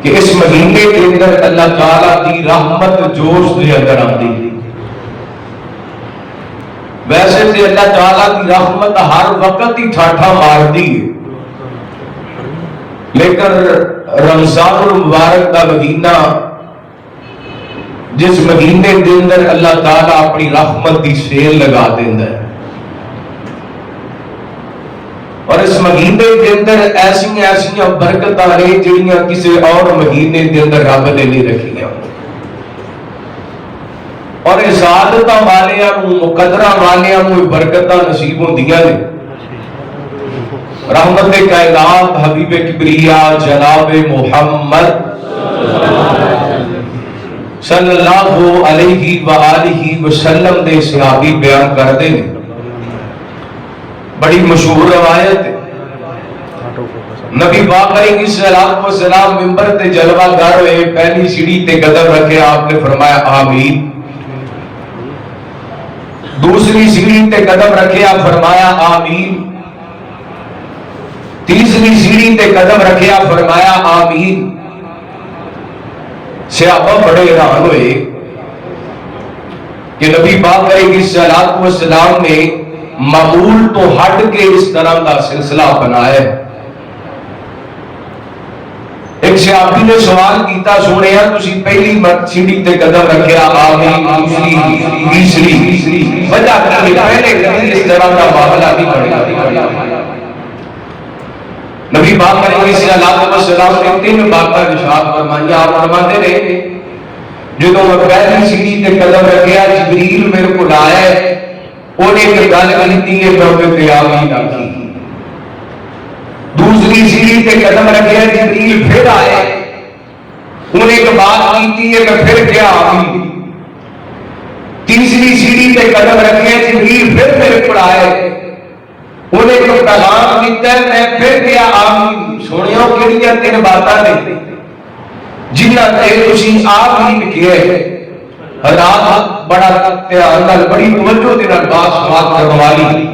کہ اس مہینے کے اندر اللہ تعالیٰ کی رحمت جوش دے اندر آتی. ویسے تو اللہ تعالیٰ کی رحمت ہر وقت ہی ٹھاٹھا مارتی ہے، لیکن رمضان المبارک کا مہینہ جس مہینے کے اندر اللہ تعالیٰ اپنی رحمت کی سیل لگا دیتا ہے، اور اس مہینے کے اندر ایسی برکتاں نے جڑیاں کسی اور مہینے کے اندر رب نے نہیں رکھیاں، اور عزادتاں والیاں مقدرہ والیاں برکتاں نصیب ہوندیاں نے. رحمت کائنات حبیب کبریا جناب محمد صلی اللہ علیہ وآلہ وسلم دے صحابی بیان کرتے ہیں، بڑی مشہور روایت ہے. نبی پاک علیہ السلام منبر تے جلوہ گر ہوئے، پہلی سیڑھی تے قدم رکھے، آپ نے فرمایا آمین. دوسری سیڑھی تے قدم رکھے، آپ فرمایا آمین. تیسری سیڑھی تے قدم رکھے، آپ فرمایا آمین. صحابہ بڑے حیران ہوئے کہ نبی پاک علیہ السلام نے معمول تو ہٹ کے اس طرح کا سلسلہ بنایا ہے. ایک صحابی نے سوال کیتا، سونے تسی پہلی سیڑھی تے قدم رکھیا آمین، دوسری تیسری وجہ کہ پہلے کبھی اس طرح کا معاملہ نہیں بڑھا. نبی پاک علیہ السلام نے تین باتیں ارشاد فرمائیاں. آپ فرماتے نے جدوں میں پہلی سیڑھی تے قدم رکھیا جبریل میرے کو آیا ہے، انہیں ایک گل کیتی ہے میں تے آمین آکھی. دوسری سیڑھی تے قدم رکھیا جبریل پھر آئے، انہیں ایک بات کیتی ہے میں پھر کیا آمین. تیسری سیڑھی تے قدم رکھیا جبریل پھر میرے کو آئے، انہیں ایک پیغام دیتا ہے میں پھر کیا آمین. سنیو کیڑیاں تین باتاں نے جنہ تے تسی آمین کیے. حضرات بڑا دھیان نال بڑی توجہ دے نال بات سماعت کروالی.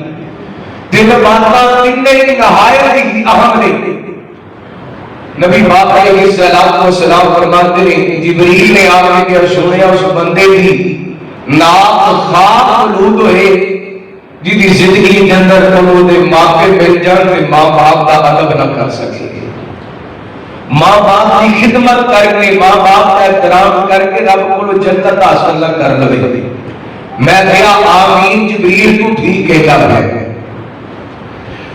تین باتاں تینے نہایت ہی اہم نے. نبی پاک علیہ السلام فرماتے ہیں جبریل نے آ کے سنیا اس بندے کی ناک خاک آلود ہوئے جی دی زندگی کے اندر وہ دے ماں کے مل جان تے ماں باپ کا ادب نہ کر سکے. ماں باپ کی خدمت کر کے، ماں باپ کا احترام کر کے رب کو جنت حاصل نہ کر لے. میں کہا آمین جبریل تو ٹھیک ہے گل ہے.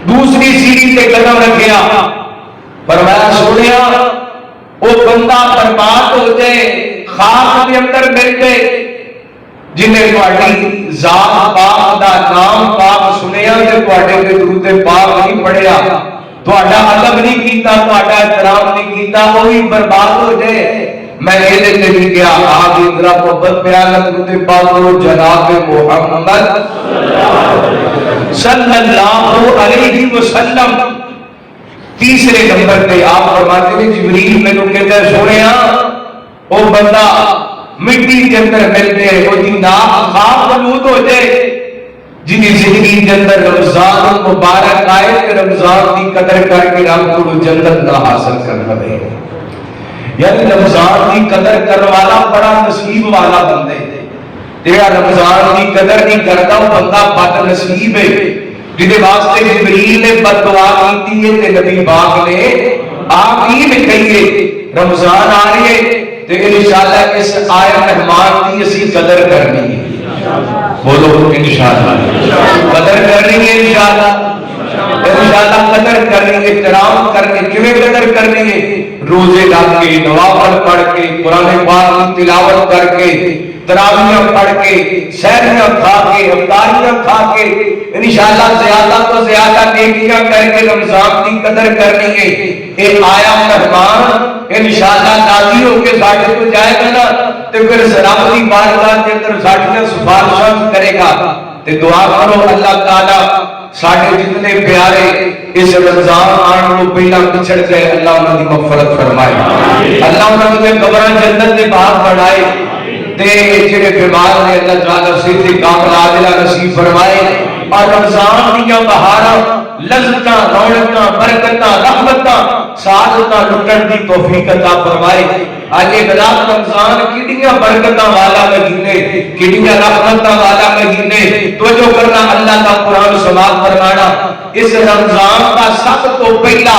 دوسری سیڑھی تے قدم رکھیا، فرمایا سونیا وہ بندہ برباد ہو جائے، خاک کے اندر مل جائے جنہیں تہاڈی ذات پاک دا نام پاک سنیا تے تہاڈے تے درود پاک نہیں پڑھیا، تہاڈا ادب نہیں کیتا، تہاڈا احترام نہیں کیتا، وہی برباد ہو جائے. میں یہ دیتے بھی کیا آگے ادھرا محبت پیالا درود پاک کرو جناب محمد صلی اللہ علیہ وسلم. تیسرے نمبر پہ آپ فرماتے ہیں جبریل میں تو کہتا ہے سونیا وہ بندہ مٹی کے اندر ملتے وہ دی ناک خاک آلود ہو جائے جن کی زندگی کے اندر رمضان مبارک آئے کہ رمضان کی قدر کر کے رب کو جنت نہ حاصل کرنا دے. یعنی رمضان کی قدر کرنے والا بڑا نصیب والا بندے. تیرا رمضان کی قدر نہیں کرتا وہ بندہ بد نصیب ہے جنہیں واسطے جبریل نے بد دعا کی ہے تے نبی پاک نے آمین کہیے. رمضان آ رہی ہے تو انشاءاللہ اس آیت مہمان کی اسی قدر کرنی ہے. بولو انشاءاللہ قدر کرنی ہے. انشاءاللہ قدر کرنی ہے، احترام کرنی. کیویں قدر کرنی ہے؟ روزے رکھ کے، نوافل پڑھ کے، قرآن پاک کی تلاوت کر کے، تراویح پڑھ کے، سحریاں کھا کے، افطاریاں کھا کے، انشاءاللہ زیادہ تو زیادہ نیکیاں کر کے رمضان کی قدر کرنی ہے. ایک آیا مہمان انشاءاللہ راضی ہو کے ساڈے کو جائے گا نا تو پھر رب کی بارگاہ کے اندر ساڈیاں سفارشاں کرے گا. تے دعا کرو اللہ تعالی ساڈے جتنے پیارے اس رمضان آنے کو پہلا پچھڑ گئے اللہ انہاں دی مغفرت فرمائے، اللہ انہاں دے قبراں جنت دے باغ بنائے تے جڑے بیمار نے اللہ تعالی صحت کاملہ عاجلہ نصیب فرمائے. اور رمضان دیا بہاراں لذتاں رونقاں برکتاں رحمتاں سعادتاں لٹن دی توفیق عطا فرمائے۔ آجے گلاب رمضان کڑیاں برکتاں والا مہینے کڑیاں رحمتاں والا مہینے توجہ کرنا اللہ کا قرآن سماعت فرمانا۔ اس رمضان کا سب تو پہلا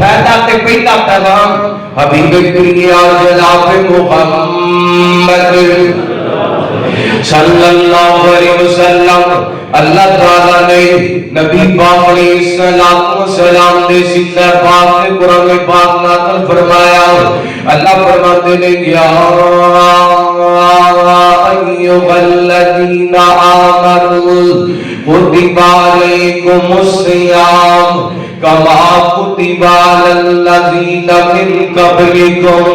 فائدہ تے پہلا پیغام حبیب کریم جناب محمد صلی اللہ علیہ وسلم اللہ تعالیٰ نے نبی پاک علیہ السلام نے سینہ پاک میں قرآن پاک نازل فرمایا۔ اللہ فرماتے ہیں یا ایھا الذین آمنوا کتب علیکم الصیام کما کتب علی الذین من قبلکم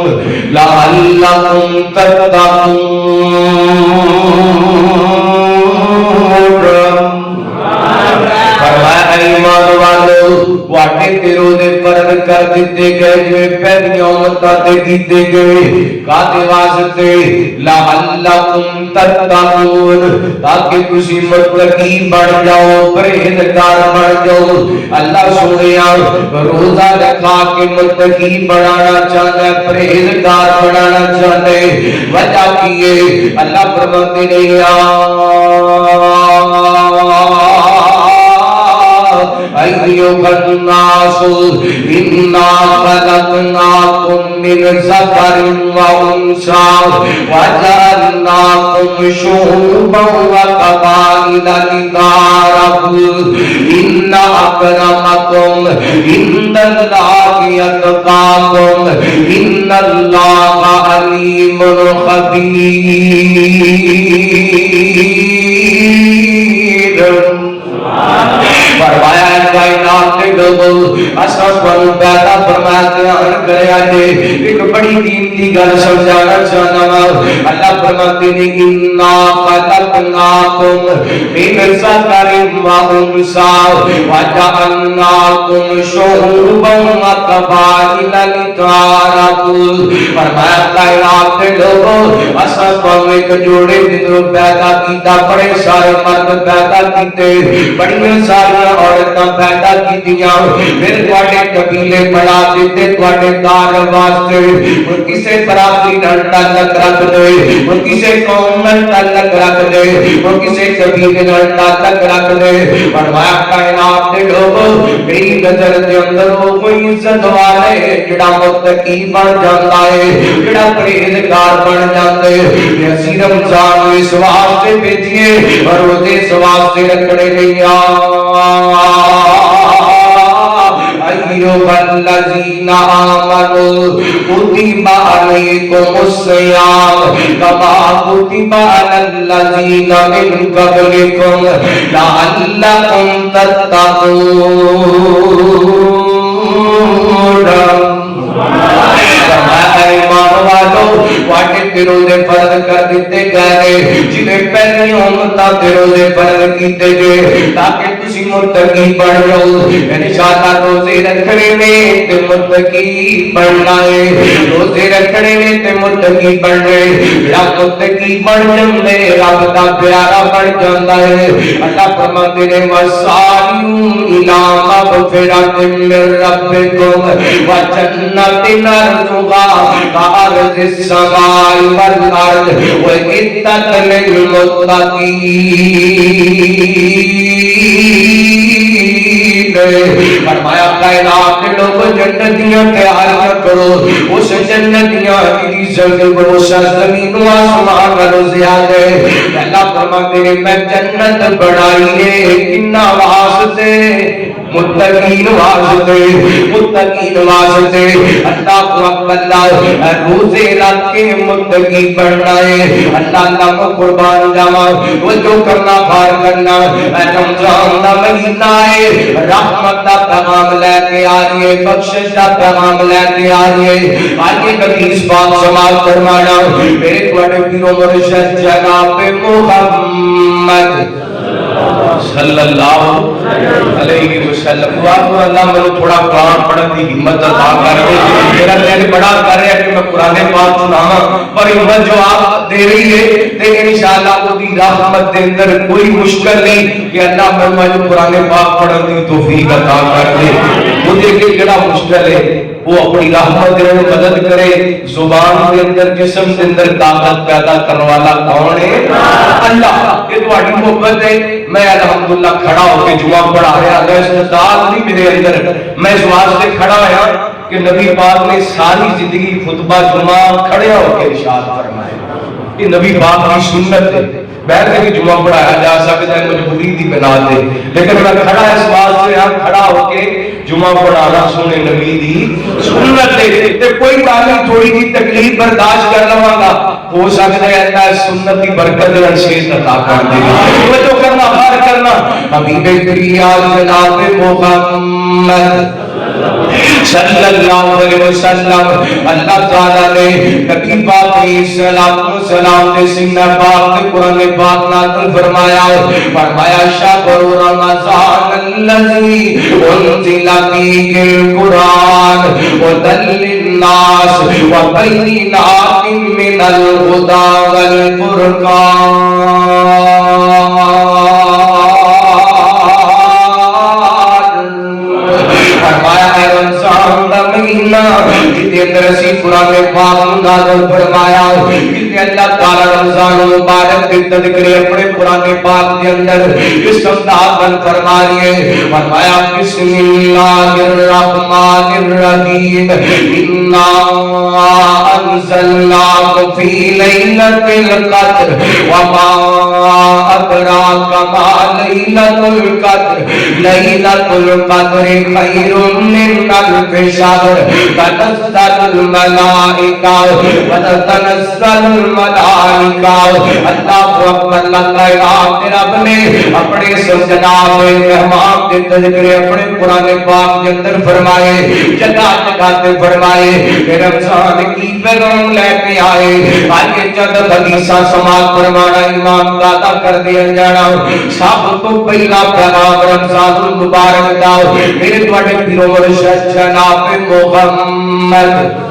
لعلکم تتقون۔ ایمان والو واٹے تے روزے فرض کر دیتے گئے جو پہلیاں امتاں تے کیتے گئے کاتے واسطے لعلکم تتقون تاکہ تسی متقی بن جاؤ پرہیزگار بن جاؤ۔ اللہ سونیا روزہ رکھا کے متقی بنانا چاہتا ہے پرہیزگار بنانا چاہتا ہے۔ وجہ کیے اللہ فرماتے ایھا الناس انا خلقناکم من ذکر و انثی وجعلناکم شعوبا وقبائل لتعارفوا ان اکرمکم عند اللہ اتقاکم ان اللہ علیم خبیر۔ فرمایا کائنات کے لوگوں اساں کو پیدا فرمایا دھیان کرے آجے ایک بڑی دین کی گل سمجھانا چاہنا ہوں۔ اللہ فرماتے ہیں انا خلقناکم من ذکر و انثی وجعلناکم شعوبا وقبائل لتعارفوا۔ فرمایا کائنات کے لوگوں اساں کو ایک جوڑے دے پیدا کیتا بڑے سارے مرد پیدا کیتے بڑی ساری عورتاں پیدا کیتیاں پھر تواڈے قبیلے بنا دیتے تواڈے دار واسطے وہ کسے برادری نال تعلق رکھ دے وہ کسے قوم نال تعلق رکھ دے وہ کسے قبیلے نال تعلق رکھ دے۔ فرمایا کائنات دے لوگوں میری نظر دے اندر وہ کوئی عزت والے جڑا متقی بن جاندا ہے جڑا پرہیزگار بن جاندا ہے۔ اسی رمضان اس واسطے بھیجیے اور وہ اس واسطے رکھنے نہیں ایھا الذین آمنوا کتب علیکم الصیام کما کتب علی الذین من قبلکم لعلکم تتقون۔ ایمان والو واٹے تے روزے فرض کر دیتے گئے جنہیں پہلی امتاں تے روزے فرض کیتے گئے تاکہ تسی متقی بن جاؤ۔ انشاءاللہ روزے رکھنے میں تے متقی بننا ہے روزے رکھنے میں تے متقی بننے یا متقی بن جاندے رب دا پیارا بن جاندا ہے۔ اللہ فرماتے ہیں وسارعوا الی مغفرۃ من ربکم وجنۃ عرضھا كعرض السماء والارض وعدت للمتقین۔ فرمایا کائنات کے لوگ جنتیاں تیاریاں کرو اس جنتیاں کی بھروسہ زمین و آسمان والوں زیادہ ہے۔ اللہ فرماتے ہیں میں جنت بڑھائی ہے کنا واسطے متقین واسطے متقین واسطے۔ اللہ اکبر روزے رکھ کے متقی بننا ہے۔ اللہ کو قربان جاواں وہ جو کرنا بار کرنا رمضان دا مہینہ ہے رحمت دا پیغام لے کے آ رہی ہے بخشش دا پیغام لے کے آ رہی ہے۔ آگے حدیث پاک سماعت فرمانا میرے بڑے پیرو مرشد جناب محمد صلی اللہ علیہ وسلم. دعا کرو اللہ مجھے تھوڑا قرآن پڑھنے کی ہمت عطا کر دے. میرا دل بڑا کر رہا ہے کہ میں قرآن پاک سناواں پر ہمت جو آپ دے رہی ہے تے انشاءاللہ وہ دی رحمت دے اندر کوئی مشکل نہیں کہ اللہ مجھے قرآن پاک پڑھنے کی توفیق عطا کر دے. مجھے کہ کیڑا مشکل ہے وہ اپنی رحمت دے مدد کرے. زبان کے اندر جسم کے اندر طاقت پیدا کرنے والا کون ہے؟ اللہ. یہ تہاڈی محبت ہے. میں الحمدللہ کھڑا ہو کے جمعہ پڑھا رہا ہوں. استعداد نہیں میرے اندر. میں اس واسطے کھڑا ہوا کہ نبی پاک نے ساری زندگی خطبہ جمعہ کھڑے ہو کے ارشاد فرمایا. یہ نبی پاک کی سنت ہے. بیٹھ کے جمعہ پڑھایا جا سکتا ہے مجبوری دی بنا دے لیکن میں کھڑا اس واسطے ہاں کھڑا ہو کے جمعہ پڑھانا سونے نبی دی سنت ہے. تے کوئی بات نہیں تھوڑی جی تکلیف برداشت کر لواں گا. ہو سکتا ہے اللہ سنت کی برکت دے نصیب عطا کر دے گا. میں تو کرنا ہر کرنا حبیب کریال جناب محمد صلی اللہ علیہ وسلم. اللہ تعالیٰ نے نبی پاک علیہ السلام نے سینہ پاک کے قرآن پاک نازل فرمایا شہر رمضان الذی انزل فیہ القرآن ھدی للناس وبینات من الہدی والفرقان. جتنے اندر اسی قرآن پاک نازل فرمایا جتنے اللہ تعالی رمضان مبارک کے تذکرے اپنے قرآن پاک کے اندر اس انداز فرما لیے. فرمایا بسم اللہ الرحمن الرحیم انا انزلناہ فی لیلۃ القدر وما ادراک ما لیلۃ القدر لیلۃ القدر خیر من الف شہر تنزل الملائکہ وتنزل الملائکہ. اللہ اکبر. اللہ تعالی رب نے اپنے جناب مہمان کے تذکرے اپنے قرآن پاک کے اندر فرمائے جگہ جگہ تے فرمائے کہ رمضان کی پیغام لے کے آئے. آگے چند حدیثاں سماعت فرمانا ایمان کا ادا کر دیا جانا. سب تو پہلا پیغام رمضان المبارک دا میرے تواڈے پیرو مرشد جناب محمد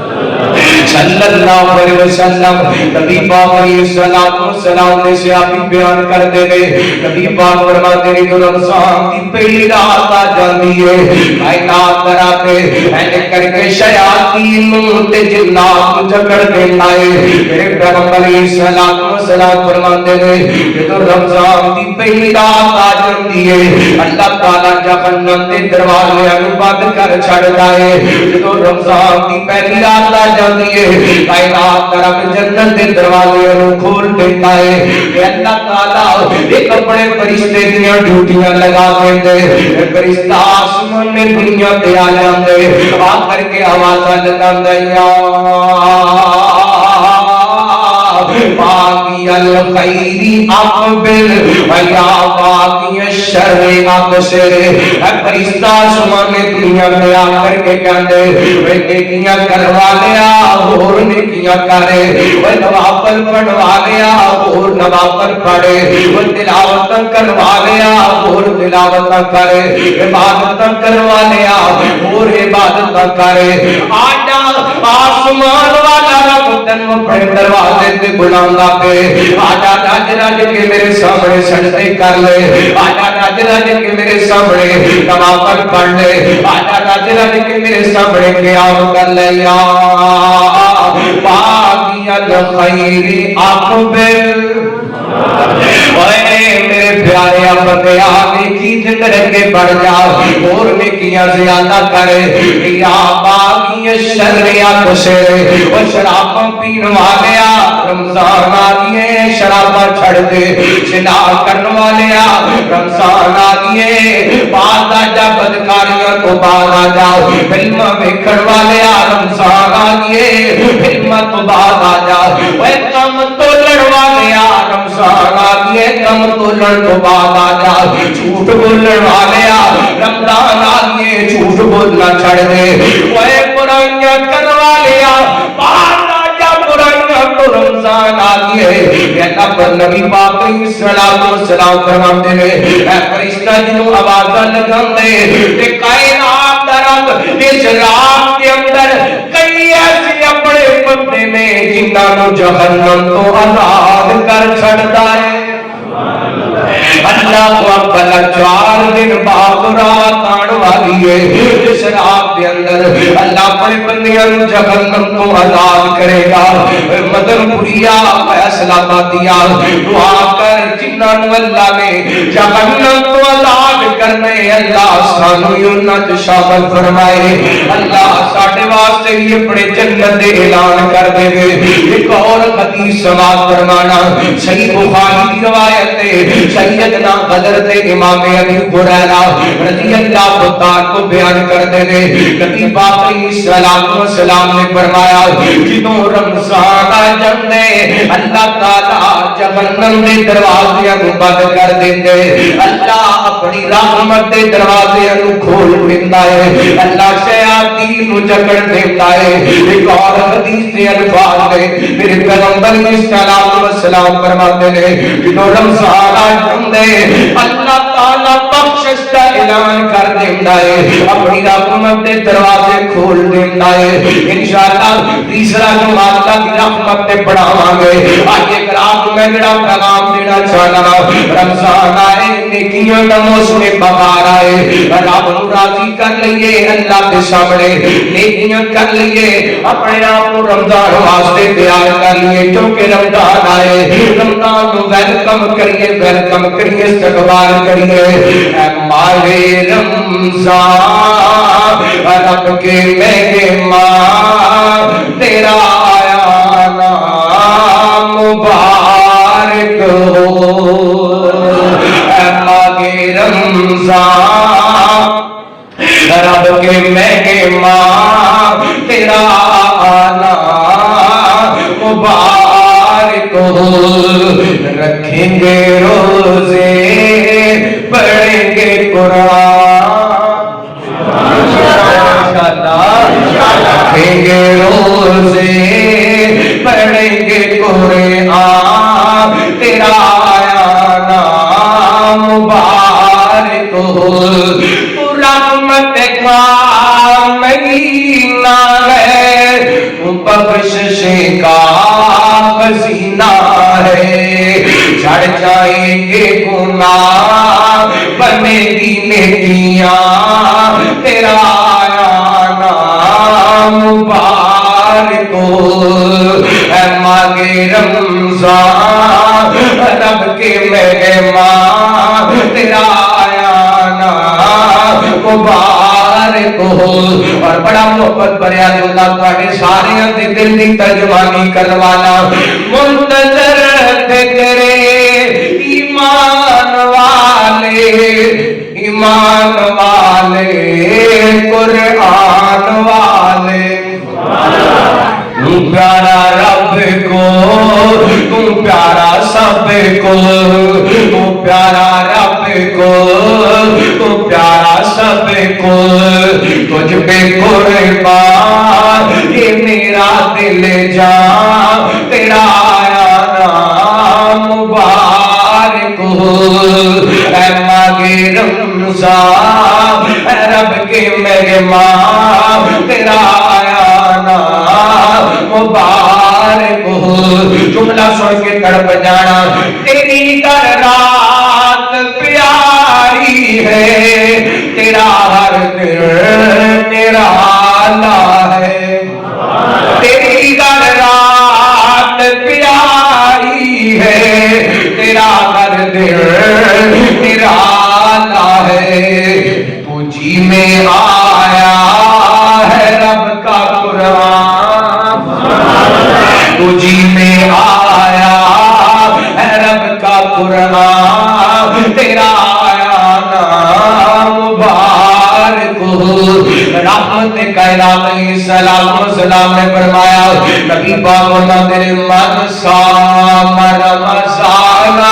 صلی اللہ علیہ وسلم. نبی پاک علیہ السلام نے صحابی بیان کرتے ہیں نبی پاک فرماتے ہیں جو رمضان کی پہلی رات آ جاتی ہے کائنات کراتے ایسے کر کے شیاطین تے جنات جکڑ دیتا ہے. میرے پیغمبر علیہ السلام فرماتے ہیں کہ جو رمضان کی پہلی رات آ جاتی ہے اللہ تعالیٰ جہنم کے دروازے بند کر چھڑتا ہے. جو رمضان کی پہلی رات آ جاتی ہے کائنات طرف جنت کے دروازے کھول دیتا ہے. اللہ تعالیٰ ایک اپنے فرشتے دیاں ڈیوٹیاں لگا دے. فرشتہ آسمان میں دنیا پہ آ جاندے آ کر کے آوازاں لگاندے یا باقی الخیر اقبل ویا باقی الشر اقصر. فرشتہ آسمان میں دنیا پہ آ کر کے کہندے وہ نیکیاں کروا لیا اور نیکیاں کرے وہ نوافل پڑھوا لیا اور نوافل پڑھے وہ تلاوت کروا لیا اور تلاوت کرے عبادت کروا لیا اور عبادت کرے. آجا آسمان والا رب تنو اپنے دروازے تے بلاوندا پے آجا رج رج کے میرے سامنے سجدے کر لے آجا رج رج کے میرے سامنے نوافل پڑھ لے آجا رج رج کے میرے سامنے قیام کر لے یا باقی الخیر اقبل. میرے پیارے اپنے آنے کی جندر کے بڑھ جا اور نیکیاں زیادہ کرے یا باقی الشر اقصر. وہ شراباں پین والیا رمضان آئیے شراباں چھڑ دے. زنا کرن والیا رمضان آئیے بعد آجا بدکاریاں تو بعد آجا. فلم ویکھن والیا رمضان آئیے فلم تو بعد آجا. وہ کم تو لڑ والیا رمضان آئیے کم تو لڑ تو بعد آجا. جھوٹ بولن والیا رمضان آئیے جھوٹ بولنا چھڑ دے. وہ برائیاں کرن والیا بعد آجا برائیاں تو رمضان آ گیا ہے اللہ پر نبی پاک علیہ الصلوۃ والسلام فرماتے ہیں اے فرشتہ جنوں آوازاں لگاندے تے کائنات دا رب اس رات کے اندر کئی ایسے اپنے بندے نے جنہاں نوں جہنم تو آزاد کر چھڑدا ہے اللہ کو اپنا 4 دن بعد رات آن والی ہے جس رات کے اندر اللہ اپنے بندیاں جہنم کو آزاد کرے گا مدن پوریا فیصلہ بادیا دعا کر جنہاں نوں اللہ نے جہنم کو آزاد کرنے اللہ سانو انہاں شامل فرمائے اللہ ساڈے واسطے بھی اپنے جنت دے اعلان کر دے ایک اور حدیث سماعت فرمانا صحیح بخاری کی روایت ہے سیدنا حضرت امام ابی ہریرہ رضی اللہ تعالیٰ کو بیان کرتے ہیں نبی پاک علیہ الصلوۃ والسلام نے فرمایا جدوں رمضان آ جاندے اللہ تعالیٰ جہنم دے دروازے کو بند کر دیندے اللہ اپنی رحمت دے دروازے کو کھول دیندا ہے اللہ شیاطین نوں جکڑ دیندا ہے ایک اور حدیث دے الفاظ ہے میرے پیغمبر علیہ الصلوۃ والسلام فرماتے ہیں جدوں رمضان آ جاندے اللہ تعالیٰ بخشش کا اعلان کر دیندا ہے اپنی رحمت دے دروازے کھول دیندا ہے انشاءاللہ تیسرا جو اللہ کی رحمت تے بڑھاواں گے آئیے رات میں بڑا پیغام دینا چاہنا رمضان آئے نیکیاں دا موسم بہار آئے رب نوں راضی کر لئیے اللہ کے سامنے نیکیاں کر لئیے اپنے آپ کو رمضان واسطے تیار کر لئیے کیونکہ رمضان آئے رمضان کو ویلکم کریے استقبال کریے اے ماہ رمضان رب کے مہمان تیرا آیا نام مبارک ہو اے ماہ رمضان رب کے مہمان تیرا آنا مبارک ہو رکھیں گے روزے پڑھیں گے قرآن رکھیں گے روزے پڑھیں گے قرآن تیرا آیا نام مبارک ہو تو رحمت کا مہینہ ہے بخشش کا خزینہ ہے جھڑ جائیں گے گناہ بنے گی نیکیاں تیرا آیا نام مبارک ہو اے ماہ رمضان رب کے مہمان تیرا آیا نام مبارک ہو اور بڑا محبت بھریا اللہ تواڈے سارے دے دل دی ترجمانی کروانا منتظر تھے تیرے ایمان والے قرآن والے پیارا رب کو تم پیارا سب کو تم پیارا رب کو تم پیارا سب کو تجھ پہ قربان یہ میرا دل جان تیرا آیا نام مبارک ہو اے ماہ رمضان اے رب کے مہمان تیرا آیا نام مبارک ہو جملہ سن کے تڑپ جانا تیری در رات پیاری ہے تیرا ہر دل نرالا ہے تیری در رات پیاری ہے تیرا ہر دل نرالا ہے تجھی میں آیا ہے رب کا قرآن تجھی میں آیا ہے رب کا قرآن تیرا آیا نام مبارک ہو رحمت کائنات علیہ السلام والسلام نے فرمایا نبی پاک فرماتے ہیں من صام رمضان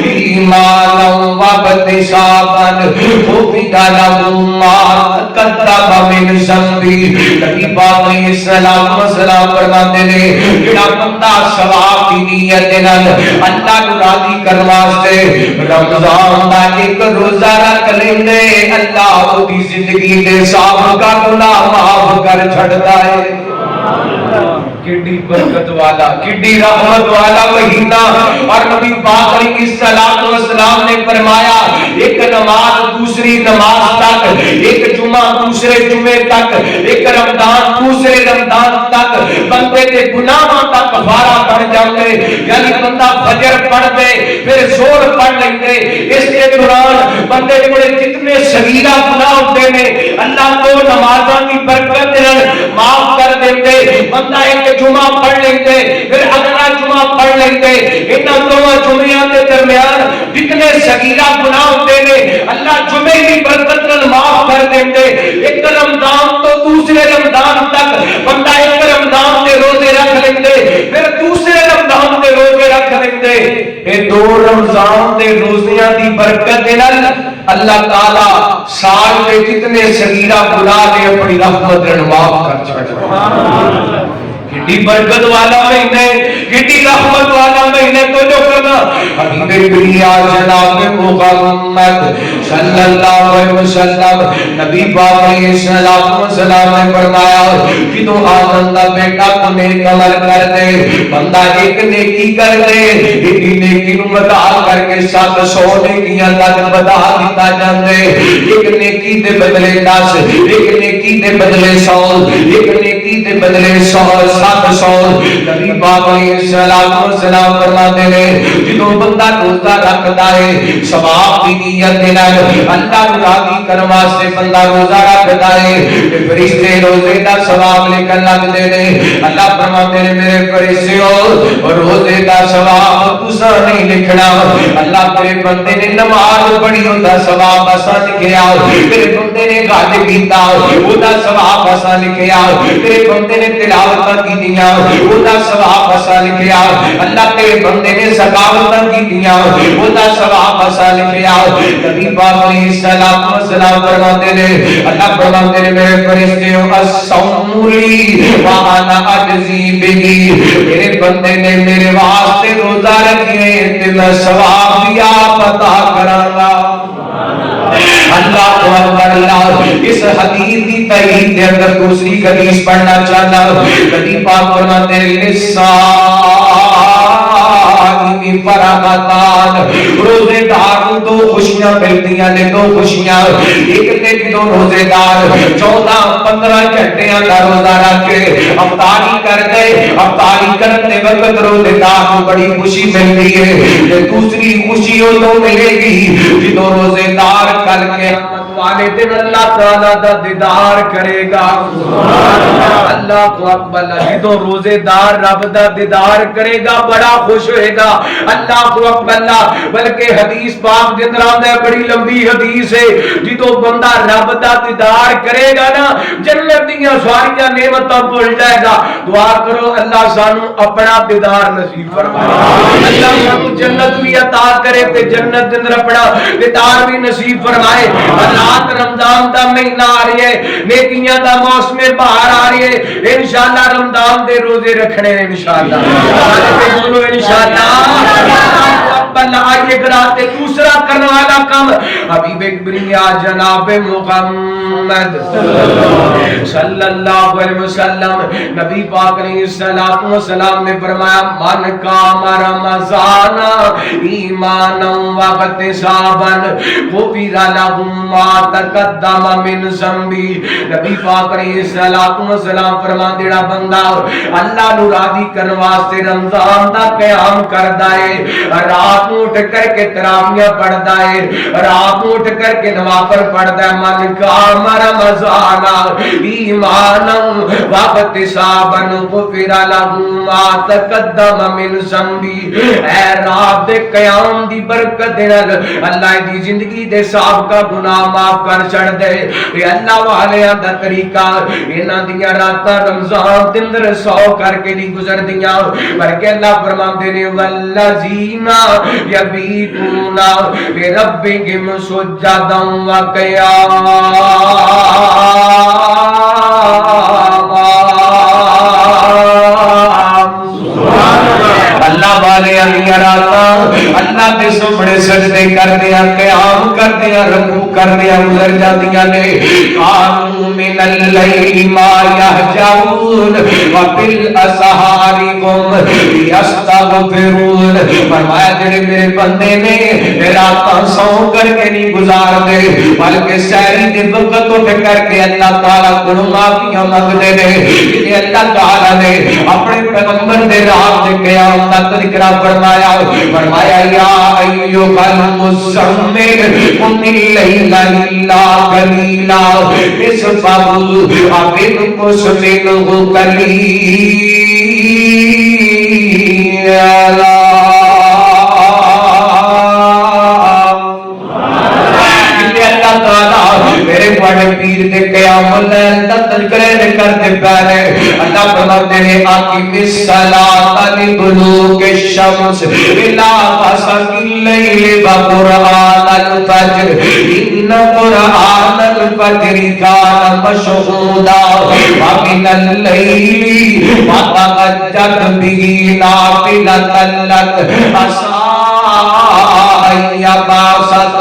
ایمانا واحتسابا غفر له ما تقدم من ذنبی. نبی پاک علیہ السلام فرماتے نے جڑا بندہ ثواب دی نیت نال اللہ کو راضی کرن واسطے رمضان دا ایک روزہ رکھ لیندے اللہ او دی زندگی دے سب کا گناہ معاف کر چھڑدا ہے. کڈی برکت والا کڈی رحمت والا مہینہ. اور نبی پاک علیہ السلام نے فرمایا ایک نماز دوسری نماز تک, ایک جمعہ دوسرے جمعے تک, ایک رمضان دوسرے رمضان تک بندے کے گناہاں کا کفارہ بن جاندے. یعنی بندہ فجر پڑھ دے پھر زور پڑھ لیندے, اس کے دوران بندے کو جتنے صغیرہ گناہ ہوتے ہیں اللہ کو نمازاں کی برکت نال معاف کر دیندے. بندہ ایک جمعہ پڑھ لیندے پھر اگلا جمعہ پڑھ لیندے, انہاں دونوں جمعیاں کے درمیان جتنے صغیرہ گناہ ہوتے ہیں اللہ جمعے کی برکت نال معاف کر دیندے. ایک رمضان تو دوسرے رمضان تک بندہ ایک رمضان کے روزے رکھ لیندے پھر دوسرے رمضان کے روزے رکھ لیندے. اے دو رمضان دے روزیاں دی برکت نال اللہ تعالی سال کے جتنے صغیرہ گناہ نے اپنی رحمت نال معاف کر چھڑا. کتنی برکت والا مہینے, کتنی رحمت والا مہینے. تو جو کرنا حبیب بنیا جناب محمد صلی اللہ علیہ وسلم نبی پاک علیہ السلام نے فرمایا کہ تو آدم دا بیٹا کو نیک عمل کر دے, بندہ ایک نیکی کر دے, ایک نیکی نو بتا کر کے 700 نیکیاں تک بتا دیتا جاندے. ایک نیکی دے بدلے 10, ایک نیکی دے بدلے 100, ایک نیکی دے بدلے 100 700. نبی پاک علیہ السلام فرماتے ہیں جدوں بندہ روزہ رکھتا ہے ثواب دی نیت نال اللہ کو راضی کرن واسطے بندہ روزہ رکھتا ہے تے فرشتے روزے دا ثواب لکھن لگدے نے. اللہ فرماتے ہیں میرے فرشتو روزے دا ثواب تساں نہیں لکھنا, اللہ تیرے بندے نے نماز پڑھی اوندا ثواب اساں لکھیا, تیرے بندے نے گل کیتا اوندا ثواب اساں لکھیا, تیرے بندے نے تلاوت کیتیاں اوندا ثواب اساں لکھیا, اللہ تیرے بندے نے سکاوتاں کیتیاں اوندا ثواب اساں لکھیا. نبی پاک علیہ السلام فرماتے نے اللہ فرماتے نے میرے فرشتو الصوم لی وانا اجزی بہی, میرے بندے نے میرے واسطے روزہ رکھے تے میں ثواب دیا پتا کراں گا. اللہ اکبر. اللہ اس حدیث کی تائید کے اندر دوسری حدیث پڑھنا چاہتا ہوں. نبی پاک فرماتے ہیں لسائم فرحتان, روزے دار کو دو خوشیاں ملتی ہیں, دو خوشیاں. ایک تے جدوں روزے دار 14-15 گھنٹیاں کا روزہ رکھ کے افطاری کر دے, افطاری کرتے وقت روزے دار کو بڑی خوشی ملتی ہے. دوسری خوشی وہ ملے گی جدوں روزے دار کل کے والے دن اللہ تعالیٰ دا دیدار کرے گا. اللہ کو اکبر. جدوں روزے دار رب دا دیدار کرے گا بڑا خوش ہوئے گا. اللہ کو اکبر. بلکہ حدیث پاک دے اندر آندا ہے, بڑی لمبی حدیث ہے, جدوں بندہ رب دا دیدار کرے گا نا جنت دیاں ساریاں نعمتاں بھول جائے گا. دعا کرو اللہ سانو اپنا دیدار نصیب فرمائے, اللہ سانو جنت بھی عطا کرے تے جنت دے اندر اپنا دیدار بھی نصیب فرمائے. رات رمضان دا مہینہ آ رہی ہے, نیکیاں دا موسم بہار آ رہی ہے. انشاءاللہ رمضان دے روزے رکھنے ہیں انشاءاللہ. بولو انشاءاللہ. آئیے گراتے دوسرا کرنے والا کام حبیب بنیا جناب محمد صلی اللہ علیہ وسلم نبی پاک علیہ السلام نے فرمایا من قام رمضان ایمانا واحتسابا غفر له ما تقدم من ذنبی. نبی پاک علیہ السلام فرماتے ہیں بندہ اللہ نو راضی کرنے واسطے رمضان دا قیام کردا ہے, رات اٹھ کر کے تراویح پڑھتا ہے, رات اٹھ کر کے نوافل پڑھتا ہے. من قام رمضان ایمانا واحتسابا غفر له ما تقدم من ذنبی. اے رات دے قیام دی برکت نال اللہ دی زندگی دے سابقہ گناہ معاف کر چھڑ دے. اے اللہ والیاں دا طریقہ انہاں دیاں راتاں رمضان دے اندر 100 کر کے نہیں گزر دیاں, بلکہ اللہ فرماندے نے والذین یبیتون لربہم سجدا وقیاما۔ اللہ والے علیہ راتاں اللہ کے سامنے سجدے کردیاں قیام کردیاں رکوع کردیاں گزر جاندیاں نے۔ قاموا من اللیل ما یہجعون وبالاسحار هم یستغفرون۔ فرمایا جڑے میرے بندے نے راتاں سو کر کے نہیں گزار دے بلکہ سحری دے وقت اٹھ کر کے اللہ تعالیٰ کو معافیاں مانگتے نے۔ یہ اللہ تعالیٰ نے اپنے پیغمبر دے رات دے قیام کا تذکرہ فرمایا یا ایھا المزمل قم اللیل الا قلیلا نصفہ او انقص منہ قلیلا۔ میرے بڑے پیر دے قیام اللیل دا تذکرے کرتے پہلے اللہ فرماتے ہیں اقم الصلاۃ لدلوک الشمس الی غسق اللیل وقرآن الفجر ان قرآن الفجر کان مشہودا ومن اللیل فتہجد بہ نافلۃ لک عسیٰ یبعثک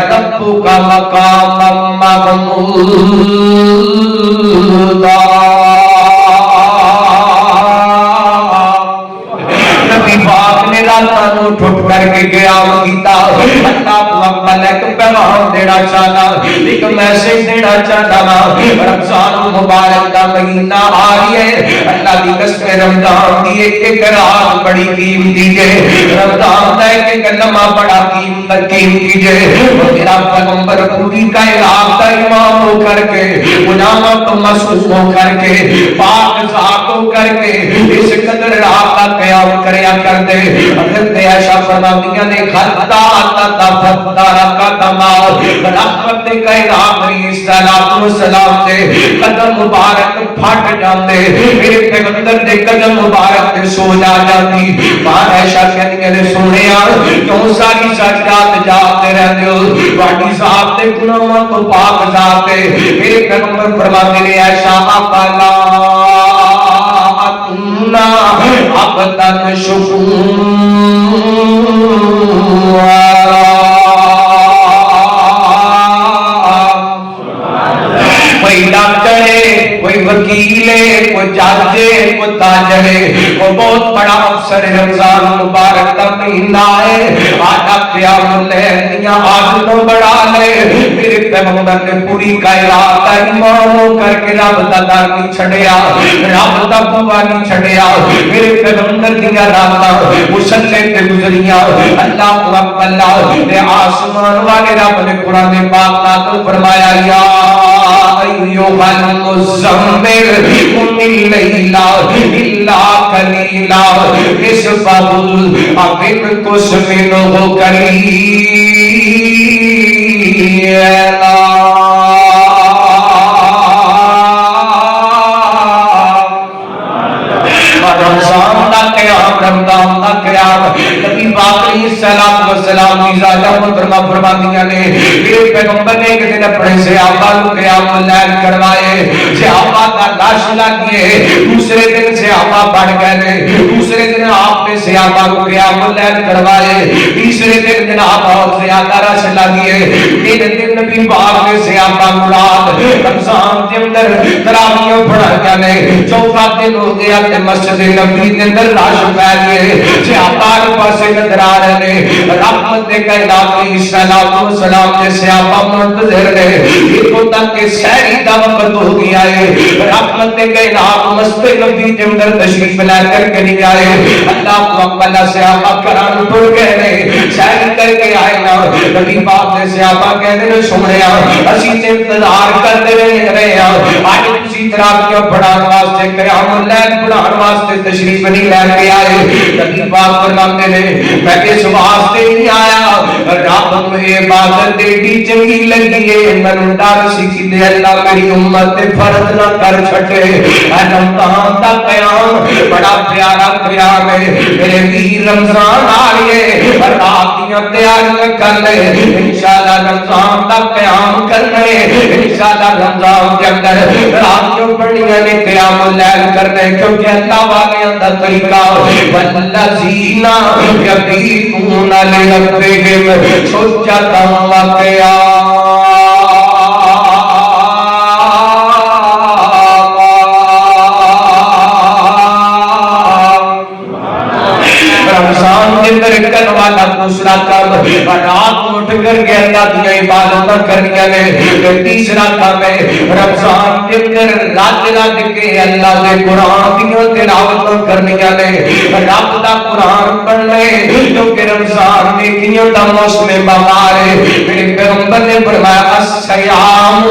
ربک مقاما محمودا۔ نبی پاک نے راتاں نو ٹھٹ کر کے قیام کیتا۔ اللہ ملک پیغام دینا چاہتا ایک میسج دینا چاہتا رمضان مبارک کا مہینہ آ رہی ہے۔ اللہ کی قسم رمضان دی ایک رات بڑی قیمتی ہے۔ رمضان دا ایک کلمہ بڑا قیمتی ہے۔ میرا پیغمبر پوری کائنات کا امام ہو کر کے غلاموں کو مسعود ہو کر کے پاک ذات ہو کر کے اس قدر رات کا قیام کریا کر دے۔ حضرت عائشہ فرماتی نے خطا تفتر قدم رحمت کائنات علیہ الصلوۃ والسلام دے قدم مبارک پھٹ جاندے میرے پیغمبر دے قدم مبارک تے سو جاندی۔ ماں عائشہ کہندی نے سونیا کیوں ساری سجدات جاتے رہندے ہو تہاڈی ذات دے گناہاں تو پاک ذات ہے۔ میرے پیغمبر فرماتے نے عائشہ اقلا اکنا عبدن شکورا۔ کوئی ڈاکٹر ہے، کوئی وکیل ہے، کوئی جج ہے، کوئی تاجر ہے، وہ بہت بڑا افسر ہے۔ رمضان مبارک کا مہینہ ہے، آدھا قیام اللیل دیاں عادتوں بڑھا لے۔ میرے پیغمبر نے پوری کائنات کا امام ہو کر کے رب دا در نہیں چھڑیا، رب دا بوا نہیں چھڑیا۔ میرے پیغمبر دیاں راتاں مصلی تے گزریاں۔ اللہ اکبر نے آسمان والے رب نے قرآن پاک نازل فرمایا یا ایھا المزمل قم اللیل الا قلیلا نصفہ او انقص منہ قلیلا۔ رمضان دا قیام رمضان دا قیام نبی پاک علیہ الصلوۃ والسلام کی ذات محترمہ فرماندیاں نے میرے پیغمبر نے ایک دن اپنے صحابہ کو قیام اللیل کروائے۔ صحابہ کا لاش لگیے، دوسرے دن صحابہ بڑھ گئے، دوسرے دن آپ نے صحابہ کو قیام اللیل کروائے، تیسرے دن جناب بہت زیادہ رش لگیے، تین دن نبی پاک نے صحابہ کو رات رمضان کے اندر تراویح پڑھایا نے، چوتھا دن ہو گیا تے مسجد نبی کے اندر رش پھیل گئے۔ صحابہ کے پاسے نظر آ رہے ہیں رحمت کائنات علیہ الصلوۃ والسلام نے صحابہ منتظر نے یہاں تک کہ سحری دا وقت ہو گیا ہے۔ رحمت کائنات مسجد نبی کے اندر تشریف لے کر کے نہیں آئے۔ اللہ اکبر صحابہ کرام ٹر گئے نے سحری کر کے آئے نا۔ نبی پاک نے صحابہ کہتے ہیں سنیا اسی تے انتظار کرتے رہے ہیں آج کسی تراویح پڑھان واسطے قیام اللیل پڑھان واسطے تشریف نہیں لے کے آئے۔ نبی پاک فرماتے ہیں میں اس واسطے نہیں آیا رب نو عبادت ایڈی چنگی لگی ہے مینوں ڈر سی کہ اللہ میری امت تے فرض نہ کر چھڈے رمضان دا قیام بڑا پیارا قیام ہے میرے ویر رمضان آ رہی ہے رات دیاں تیاریاں کر لے انشاءاللہ رمضان دا قیام کرنا ہے انشاءاللہ رمضان کے اندر رات جو پڑھنیاں نے قیام اللیل کرنا ہے کیونکہ اللہ والیاں دا طریقہ والذین یبیتون لربہم سجدا دوسرا کام رات اٹھ کر کے اللہ کی عبادت کرنی ہے تیسرا کام ہے رمضان کے اندر رات رات کے اللہ کے قرآن کی تلاوت کرنی ہے رب دا قرآن پڑھنے کیونکہ رمضان میں کیوں دا موسم بہار ہے میرے پیغمبر نے فرمایا الصیام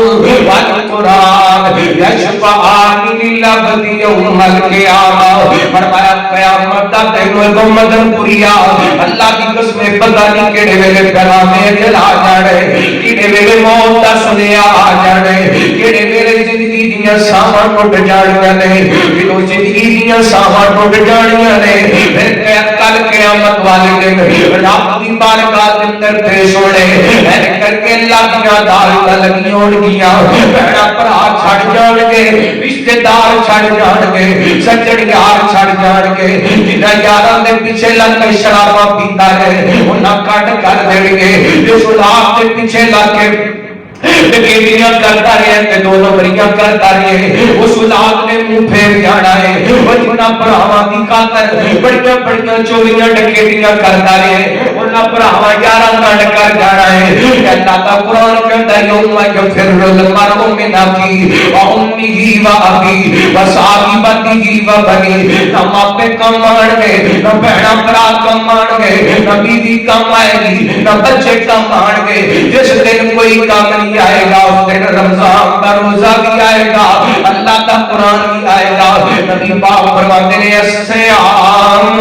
والقرآن یشفعان للعبد یوم القیامہ فرمایا قیامت دا دن مدن پوریا اللہ کی قسم پتہ نہیں کیڑے ویلے پیغامے چلا جانے کیڑے ویلے موت دا سنیا آ جانے کیڑے ویلے زندگی دیاں ساواں ٹوٹ جانیاں نے جدوں زندگی دیاں ساواں ٹوٹ جانیاں نے پھر کل قیامت والے دن رب دی بارگاہ دے اندر پیش ہونے ایسے کر کے اللہ دیاں داڑیاں لگی ہون گیاں بھیڑا بھرا چھڑ جان گے رشتے دار چھڑ جان گے سجن یار چھڑ جان گے جنہاں یاراں دے پیچھے لگ کے شراباں پیتا ہے انہاں کٹ کر دیں گے جو سلاب کے پیچھے لگ کے ڈکیتیاں کرتا رہے تے دو نمبریاں کرتا رہے اس اولاد نے منہ پھیر جانا ہے وہ جنہ براواں دی خاطر بڑیاں بڑیاں چوریاں ڈکیتیاں کرتا رہے انہاں براواں یاراں کٹ کر جانا ہے اللہ کا قرآن کہتا ہے یوم یفر المرء من اخیہ وامہ وابیہ وصاحبتہ وبنیہ نہ ماں پہ کم آن گے نہ بہنا برا کم آن گے نہ بیوی کم آئے گی نہ بچے کم آن گے جس دن کوئی کام نہیں آئے گا اس دن رمضان کا روزہ بھی آئے گا اللہ کا قرآن بھی آئے گا نبی پاک فرماتے ہیں الصیام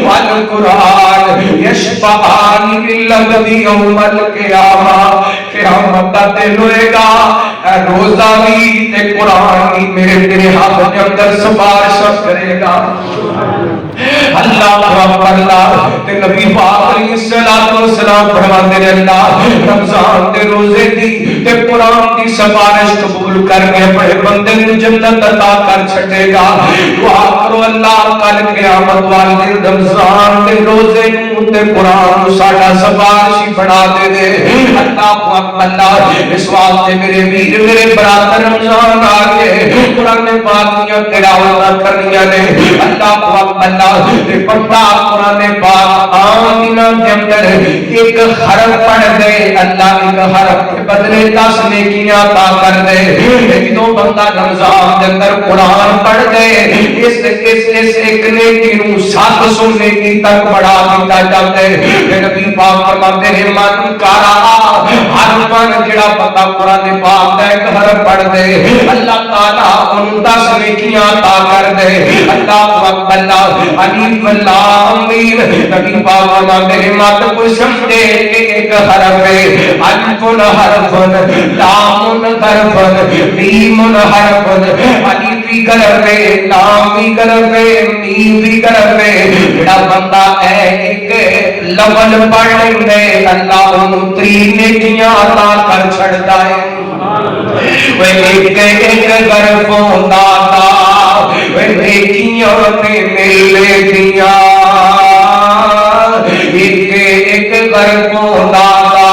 والقرآن یشفعان للعبد یوم القیامہ قیامت کا دن ہوئے گا روزہ بھی تے قرآن بھی میرے تیرے ہاتھ کے اندر سفارش کرے گا اللہ اکبر اللہ تے نبی پاک علیہ السلام فرماتے ہیں اللہ رمضان تے روزے دی تے قرآن دی سفارش قبول کر کے بڑے بندے کو جنت عطا کر چھٹے گا دعا کرو اللہ کل قیامت والے رمضان تے روزے تے قرآن ساڈا سفارشی بنا دے دے اللہ اکبر اللہ اس واسطے میرے ویر میرے برادر رمضان آ گئے قرآن پاک کی تلاوت کرنی نے اللہ اکبر اللہ تے بندہ قرآن پاک عام دنوں کے اندر ایک حرف پڑھ دے اللہ ایک حرف کے بدلے 10 نیکیاں عطا کر دے جدوں بندہ رمضان کے اندر قرآن پڑھ دے اس ایک نیکی نو 700 نیکی تک بڑھا دیتا جاتا ہے نبی پاک فرماتے ہیں من قرأ حرفاً جڑا بندہ قرآن پاک دا ایک حرف پڑھ دے اللہ تعالیٰ ان 10 نیکیاں عطا کر دے اللہ اکبر اللہ الف لام میم نبی پاک فرماتے ہیں مت کوئی سمجھے کہ ایک حرف ہے الف حرف لام حرف میم حرف الف بھی حرف ہے لام بھی حرف ہے میم بھی حرف ہے بڑا بندہ ہے ایک لفظ پڑھ لے اللہ انہوں 3 نیکیاں عطا کر چھڑتا ہے وہ ایک حرف ہوتا تھا وہ نیکیاں تے ملے دیا ایک حرف ہوتا تھا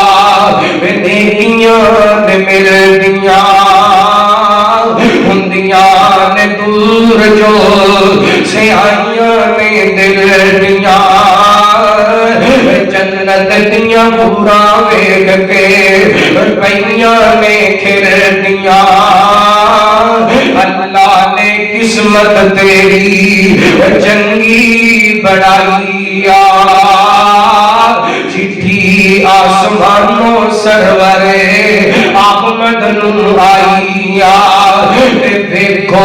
وہ نیکیاں تے مل دیا ہندیاں نے دور جو سیاہیاں نے دل دیا جنت دیاں پورا ویگ کے پہیاں نے کھر دیا اللہ نے قسمت تیری چنگی بڑھائی چٹھی آسمانوں سرورے احمد نو آئی دیکھو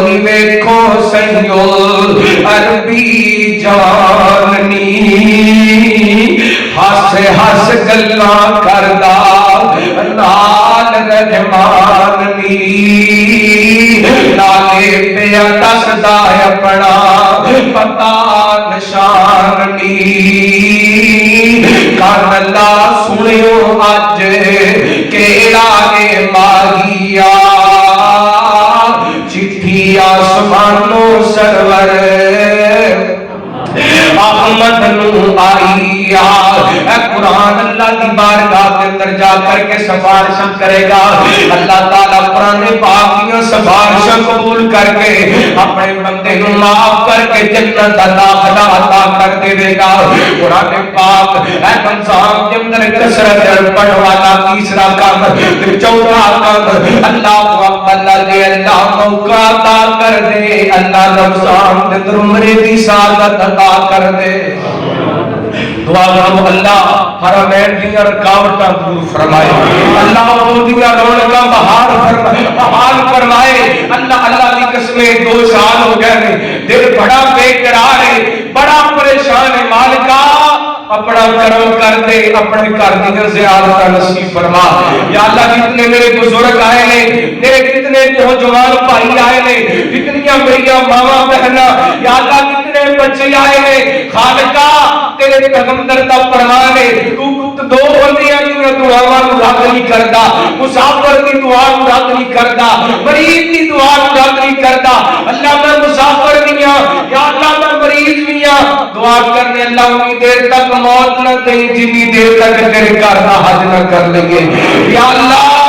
نی دیکھو سیو عربی جوانی ہس ہس گلا کردا نال رحمان نی نالے پیا دسدا اپنا پتا نشان نی کان اللہ سنیو اج کیڑا اے ماہیا چٹھی آسمانوں سرور احمد نو آئی اے قرآن اللہ کی بارگاہ کے اندر جا کر کے سفارشاں کرے گا اللہ تعالیٰ قرآن پاک کی سفارشاں قبول کر کے اپنے بندے نو معاف کر کے جنت داخلہ عطا کر دے گا قرآن پاک اے رمضان کے اندر کثرت پڑھ والا تیسرا کام چوتھا کام اللہ اللہ دے اللہ موقع عطا کر دے اللہ رمضان دے اندر عمرے دی سعادت عطا کر دے دعا کرو اللہ حرمین دیاں رکاوٹاں دور فرمائے اللہ وہ دیاں رونقاں بحال فرمائے اللہ اللہ کی قسمیں 2 سال ہو گئے دل بڑا بے قرار ہے بڑا پریشان ہے مالکا اپنا کرم کر دے اپنے گھر دیاں زیارتاں نصیب فرما یا اللہ جتنے میرے بزرگ آئے نے میرے کتنے نوجوان بھائی آئے نے کتنیاں میری ماواں بہناں یا اللہ کتنے بچے آئے نے خالقا تیرے پیغمبر دا فرمان ہے تو دو بندیاں دی دعاواں نو رد نہیں کردا مسافر دی دعا نو رد نہیں کردا مریض دی دعا نو رد نہیں کردا اللہ میں مسافر بھی ہاں یا اللہ میں مریض بھی ہاں دعا کرنے اللہ اتنی دیر تک موت نہ دیں جتنی دیر تک تیرے گھر دا حج نہ کر لگے یا اللہ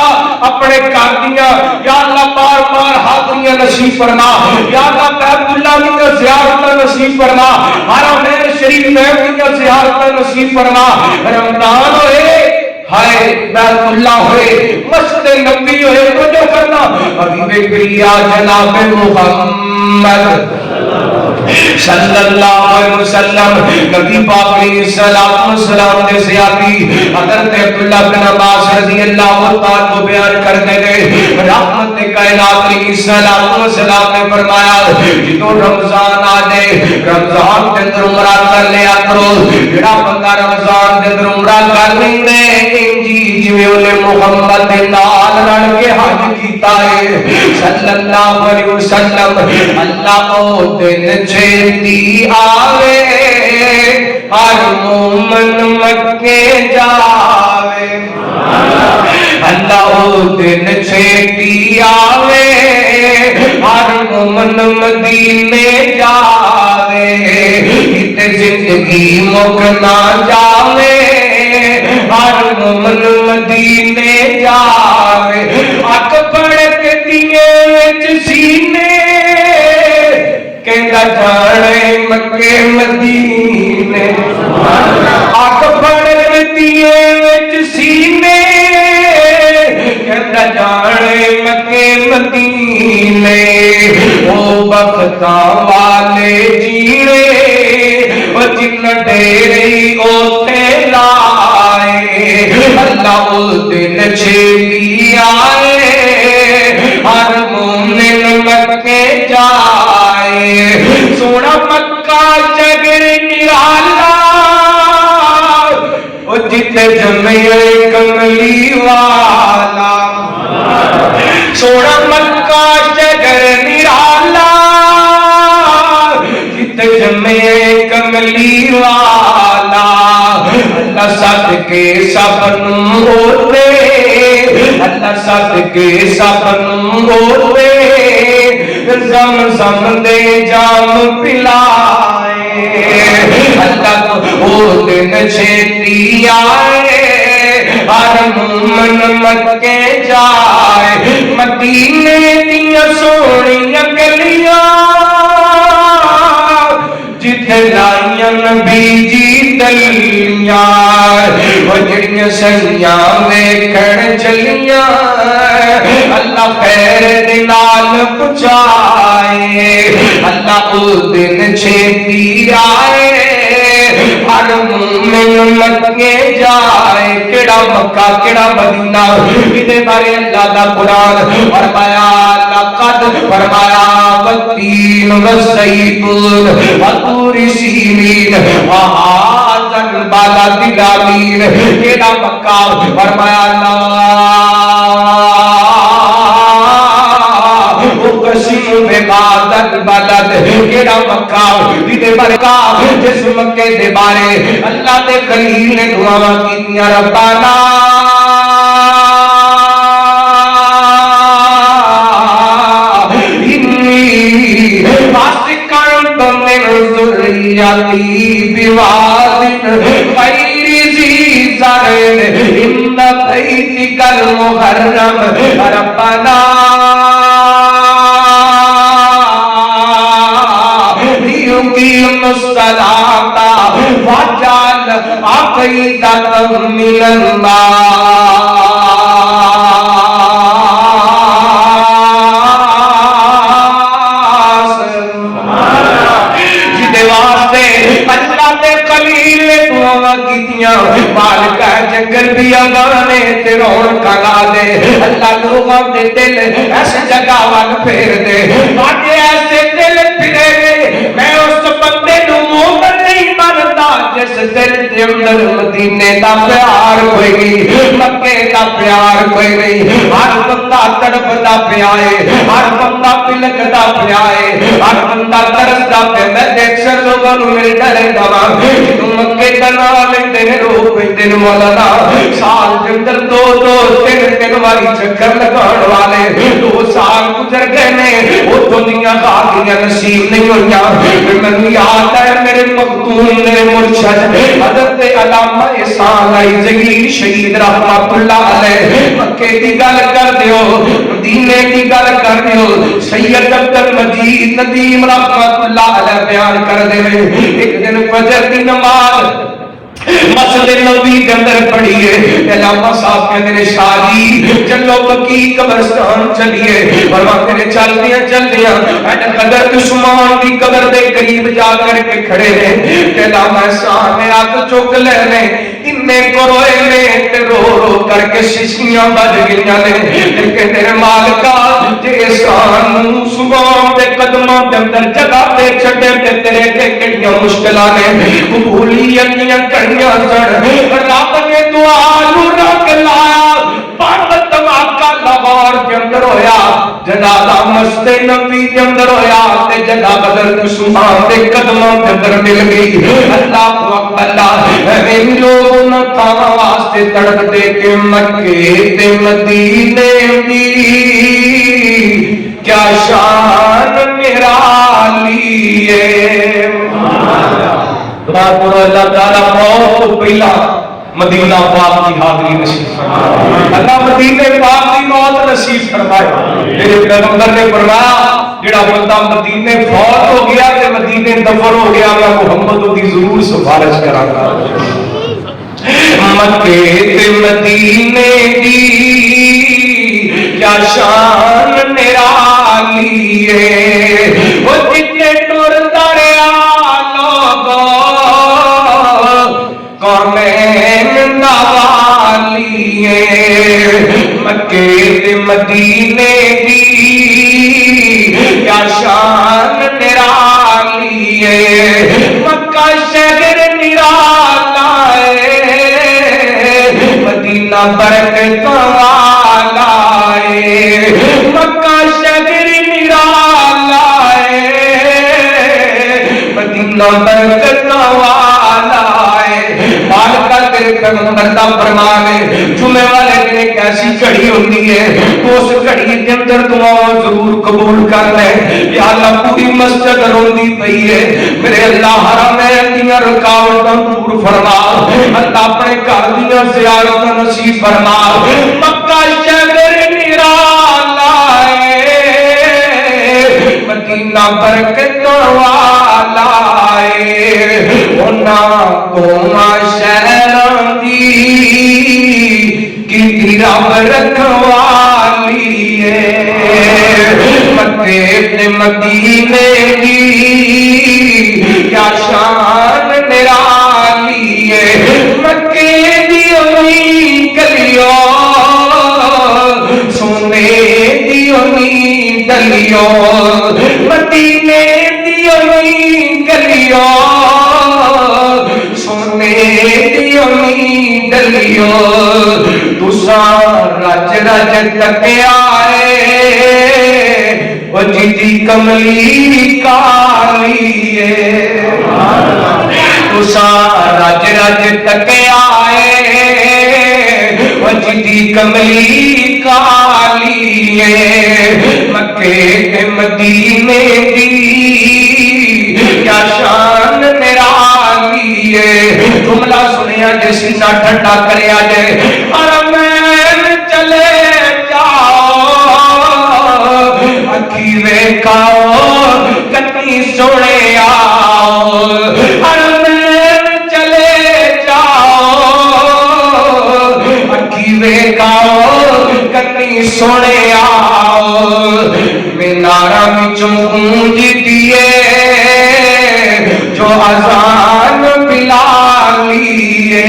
اپنے گھر دیاں یا اللہ بار بار حاضریاں نصیب فرما یا اللہ بیت اللہ دی زیارتاں نصیب فرما حرمین شریف میں دی زیارتاں نصیب فرما رمضان ہوئے ہائے بیت اللہ ہوئے مسجد نبوی ہوئے تو جو کرنا حبیب کریا جناب محمد صلی اللہ علیہ وسلم نبی پاک علیہ السلام نے زیادتی حضرت عبداللہ بن عباس رضی اللہ تعالیٰ کو بیان کرتے گئے رحمت کائنات علیہ السلام نے فرمایا جتوں رمضان آ جائے رمضان کے اندر عمرہ کر لیا کرو جڑا بندہ رمضان کے اندر عمرہ کر لیں جی جویں انہیں محمد نال رل کے حج کیتا ہے صلی اللہ علیہ وسلم اللہ او دن چھتی آوے ہر مومن مکے جاوے اللہ او دن چھتی آوے ہر مومن مدینے جاوے تے زندگی مک نہ جاوے ہر مومن مدینے جاوے اک پڑھ کے دیے وچ سینے کہندا جانے مکے مدینے اک پڑھ کے دیے وچ سینے کہندا جانے مکے مدینے او بختاں والے جیڑے او جن ڈیرے اوتے لائے اللہ اس دن چھتی آئے ہر مومن مکے جائے سونا مکہ جگر نرالا او جتے جمعے کملی والا سونا مکہ جگر نرالا جتے جمعے کملی والا اللہ صدقے سبن ہوتے اللہ صدقے سبن ہوتے زم دے جام پلائے اللہ وہ دن چھتی آئے ہر مومن مکے جائے مدینے دیاں سونیاں گلیاں جتھے لائیاں نبی جی دلیاں وہ جڑیاں سیاں ویکھن چلیاں اللہ خیر دلال پچائے اللہ اس دن چھتی آئے ہر مومن مکے جائے کیڑا مکہ کیڑا مدینہ ادھے بارے اللہ دا قرآن فرمایا لقد فرمایا والتین والزیتون وطور سینین وہذا البلد الامین، کیڑا مکہ؟ فرمایا قسم بهذا البلد، کیڑا مکہ جدے برکا جس مکے دے بارے اللہ دے خلیل نے دعاواں کیتیاں، ربانا بواد غیر ذی زرع عند بیتک المحرم، ربنا لیقیم الصلاۃ واجعل افئدۃ من الناس، مالکہ جنگل بھی آوانے تے رونقاں لا دے، اللہ لوگوں دے دل ایسے جگہ وال پھیر دے، باقی ایسے دل پھرے گے۔ میں اس بندے نو مومن نہیں مانتا جس دل دے اندر مدینے دا پیار کوئی نہیں، مکے دا پیار کوئی نہیں۔ ہر بندہ تڑپدا پیا ہے، ہر بندہ پلکدا پیا ہے، ہر بندہ ترسدا پیا۔ میں دیکھ سر لوگوں نو مل ڈرے دا مکے دا نام لیندے نے، رو پیندے نے مولانا، سال دے اندر دو تین واری چکر لگان والے 2 سال گزر گئے نے، وہ دنیا باقیاں نصیب نہیں ہوئیاں۔ میں یاد ہے میرے مختوم میرے مرشد حضرت علامہ احسان علی جگیر شہید رحمت اللہ علیہ مکے دی گل کر دیو، مدینے دی گل کر دیو، سید عبد المجید ندیم رحمت اللہ علیہ بیان کر دے۔ ایک دن فجر کی نماز مسجد نبوی کے اندر پڑھی ہے، علامہ صاحب کہتے ہیں شاہ جی چلو بقی قبرستان چلیے، فرماتے ہیں چل دیاں حضرت عثمان دی قبر دے قریب جا کر کے کھڑے ہیں، علامہ صاحب نے ہاتھ چک لے نے، انہیں کو روئے نے تے رو رو کر کے ششیاں بج گئیاں نے، لیکن میرے مالکا جے احسان عثمان دے قدموں دے اندر جگہ تے چھڈے تے تیرے تے کڑیاں مشکلاں نے قبولیت دیاں رب نے دعا نو رنگ لایا، بڑا دھماکہ لاہور کے اندر ہویا، جنازہ مسجد نبوی کے اندر ہویا تے جگہ حضرت عثمان دے قدموں کے اندر مل گئی۔ اللہ اکبر، اللہ اے لوگ نہ تھاواں واسطے تڑپتے کہ مکے تے مدینے دی کیا شان میرا لیے۔ دعا کرو اللہ تعالیٰ موت تو پہلا مدینہ پاک کی حاضری نصیب فرمائے، اللہ مدینہ پاک کی موت نصیب فرمائے۔ میرے پیغمبر نے فرمایا جڑا بندہ مدینے فوت ہو گیا تے مدینے دفن ہو گیا، میں محمد کی ضرور سفارش کراں گا۔ مکے تے مدینے دی کیا شان میرا لیے، وہ جتنے ٹردا رہیا مکے تے مدینے دی کیا شان نرالی، مکہ شہر نرالا ہے، مدینہ برکت والا ہے، مکہ شہر نرالا ہے، مدینہ برکت والا ہے۔ مالکہ تیرے پیغمبر دا فرمان ہے جمعے والے دن ایک ایسی گھڑی ہوتی ہے، اس گھڑی کے اندر دعا ضرور قبول کر لے۔ یا اللہ پوری مسجد روندی پئی ہے، میرے اللہ حرم دیاں رکاوٹاں دور فرما، اللہ اپنے گھر دیاں زیارتاں نصیب فرما۔ مکہ شہر نرالا ہے، مدینہ برکت والا ہے، انہاں کو شہراں دی کی رب رکھوالی ہے، مکے تے مدینے دی کیا شان نرالی ہے، مکے دی ہوئی گلیوں سونے دی ہوئی گلیوں، مدینے دی ہوئی گلیوں سونے رج تکیا وہ جی کملی کالی تسا رج رج تکیا وہ جی کملی کالی مکے تے مدینے دی کیا شان نرالی جملہ سنیا جس نہ ٹھنڈا کریا جائے حرمین چلے جاؤ اکھی ویکھاؤ کنی سونے آؤ حرمین چلے جاؤ اکھی ویکھاؤ کنی سونے آؤ مینارہ وچوں گونج دیے جو اذان بلالی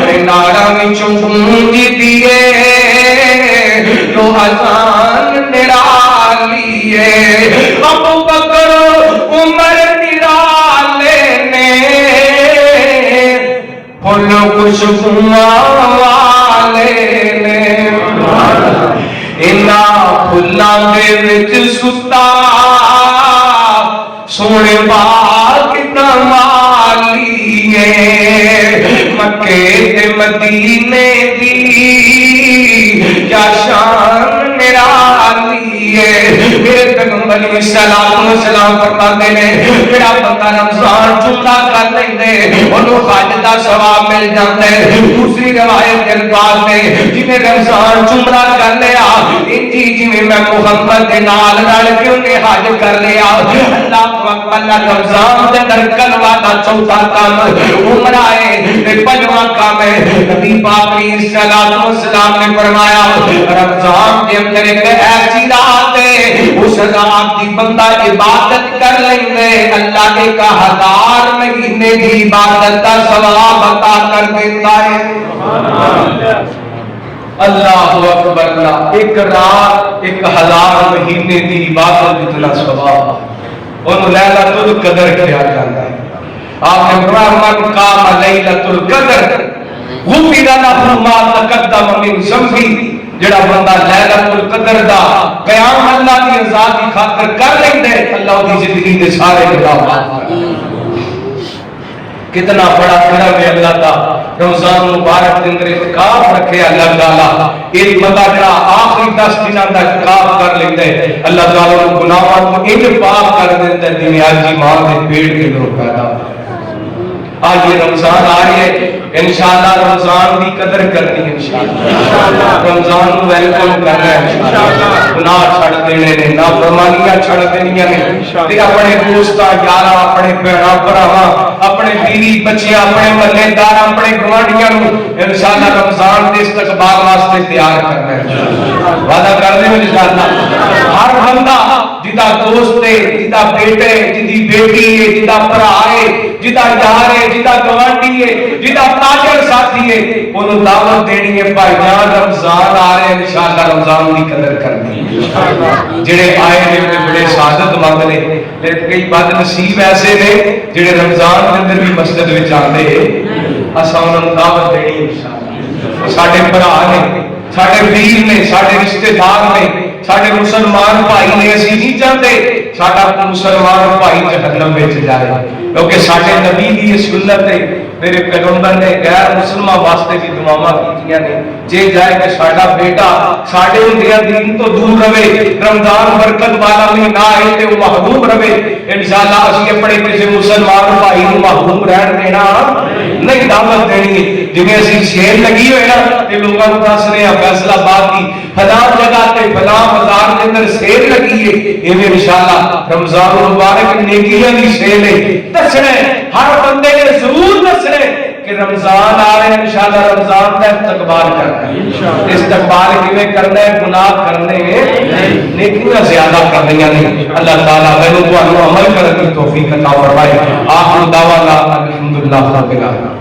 مینارہ وچوں گونج دیے جو اذان نرالی ابو بکر عمر نرالے نے پھل خوشبو والے نے انہاں پھلاں دے وچ ستا سونے پاک کمالی مکے تے مدینے دی کیا شان نرالی میرے پیغمبر علیہ السلام فرماتے ہیں میرا بندہ رمضان جمعہ کر لیندے انہوں حج دا ثواب مل جاتا ہے دوسری روایت کے الفاظ میں جی میں رمضان جمعہ کر لیا انجی جی میں محمد دے نال رل کے انہیں حج کر لیا اللہ اکبر رمضان دے در کلوہ دا چوتھا کام عمرہ ہے پنجواں کام ہے نبی پاک علیہ السلام نے فرمایا رمضان کے اندر ایک ایسی رات ہے اس رات کی بندہ عبادت کر لیندے اللہ نے 1000 مہینے کی عبادت کا ثواب عطا کر دیتا ہے اللہ اکبر اللہ ایک رات 1000 مہینے کی عبادت جتنا ثواب انہوں لیلۃ القدر کیا جاتا ہے آپ نے فرمایا من قام لیلۃ القدر غفر له ما تقدم من ذنبه جڑا بندہ لیلۃ القدر دا قیام اللہ کی رضا کی خاطر کر لیندے اللہ دی زندگی دے سارے گناہ معاف کر کتنا بڑا کرم ہے اللہ کا رمضان مبارک کے اندر اعتکاف رکھے اللہ تعالی ایک بندہ جڑا آخری 10 دنوں دا اعتکاف کر لیندا ہے اللہ تعالی ان گناہاں کو انج پاک کر دیندا ہے جویں آج کی ماں دے پیٹ کے اندر پیدا آج یہ رمضان آ رہی ہے انشاءاللہ رمضان کی قدر کرنی ہے انشاءاللہ رمضان کو ویلکم کرنا ہے انشاءاللہ گناہ چھڑ دینے نے نافرمانیاں چھڑ دینیاں نے تے اپنے دوستاں یاراں اپنے بھیڑاں بھراواں اپنے بیوی بچے اپنے محلے دار اپنے گوانڈیاں نوں انشاءاللہ رمضان دے استقبال واسطے تیار کرنا ہے وعدہ کر دے انشاءاللہ ہر بندہ جدا دوست ہے جدا بیٹے جدی بیٹی ہے جدا بھرا ہے جدا یار ہے جدا گوانڈی ہے جدا تاجر ساتھی ہے انہوں دعوت دینی ہے بھائی جان رمضان آ رہے ہیں انشاءاللہ رمضان کی قدر کرنی ہے جڑے آئے نے بڑے سعادت مند نے لیکن کئی بد نصیب ایسے نے جڑے رمضان کے اندر بھی مسجد وچ آندے اساں انہوں دعوت دینی انشاءاللہ ساڈے بھرا نے ساڈے ویر نے ساڈے رشتہ دار نے ساڈے مسلمان بھائی نے اسی نہیں چاہتے ساڈا مسلمان بھائی جہنم وچ جائے کیونکہ ساڈے نبی دی سنت ہے میرے پیغمبر نے غیر مسلمان واسطے بھی دعاواں کیتیاں نے جے جائے کہ ساڈا بیٹا ساڈے ہوندیاں دین تو دور رہے رمضان برکت والا مہینہ ہے تے وہ محروم رہے انشاءاللہ اسی اپنے کسی مسلمان بھائی نوں محروم رہن دینا نہیں دعوت دینی ہے جویں اسی شیر لگی ہوئے نا تے لوکاں نوں دس رہے ہیں فیصلہ آباد کی فلاں جگہ تے فلاں بازار دے اندر سیل لگی ہے ایویں انشاءاللہ رمضان مبارک نیکیاں دی سیل ہے دسنے ہر بندے نے ضرور دسنے کہ رمضان آ رہے ہیں انشاءاللہ رمضان کا استقبال کرنا ہے استقبال کیویں کرنا ہے گناہ کرنے نیکیاں زیادہ کرنی نہیں اللہ تعالیٰ میں نے تو عمل کرنے کی توفیق عطا فرمائے آخر دعوانا الحمدللہ رب العالمین